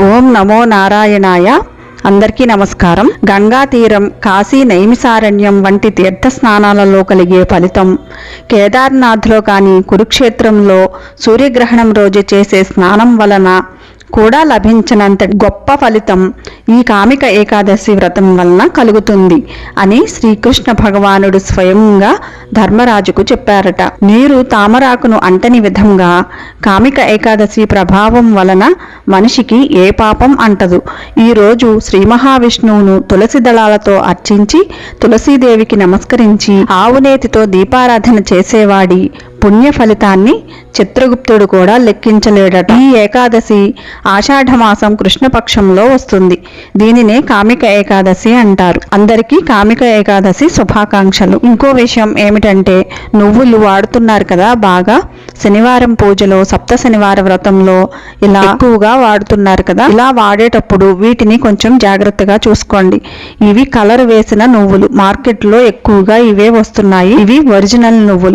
ఓం నమో నారాయణాయ. అందరికీ నమస్కారం. గంగా తీరం, కాశీ నైమిసారణ్యం వంటి తీర్థ స్నానాలలో కలిగే ఫలితం, కేదార్నాథ్లో కానీ కురుక్షేత్రంలో సూర్యగ్రహణం రోజు చేసే స్నానం వలన కూడా లభించినంత గొప్ప ఫలితం ఈ కామిక ఏకాదశి వ్రతం వలన కలుగుతుంది అని శ్రీకృష్ణ భగవానుడు స్వయంగా ధర్మరాజుకు చెప్పారట. నీరు తామరాకును అంటని విధంగా కామిక ఏకాదశి ప్రభావం వలన మనిషికి ఏ పాపం అంటదు. ఈరోజు శ్రీ మహావిష్ణువును తులసి దళాలతో అర్చించి తులసీదేవికి నమస్కరించి ఆవునేతితో దీపారాధన చేసేవాడి పుణ్య ఫలితాన్ని చిత్రగుప్తుడు కూడా లెక్కించలేడట. ఈ ఏకాదశి ఆషాఢమాసం కృష్ణపక్షంలో వస్తుంది. దీనినే కామిక ఏకాదశి అంటారు. అందరికీ కామిక ఏకాదశి శుభాకాంక్షలు. ఇంకో విషయం ఏమిటంటే, నువ్వులు వాడుతున్నారు కదా బాగా, శనివారం పూజలో, సప్త శనివార వ్రతంలో ఇలా ఎక్కువగా వాడుతున్నారు కదా. ఇలా వాడేటప్పుడు వీటిని కొంచెం జాగ్రత్తగా చూసుకోండి. ఇవి కలర్ వేసిన నువ్వులు, మార్కెట్లో ఎక్కువగా ఇవే వస్తున్నాయి. ఇవి ఒరిజినల్ నువ్వులు.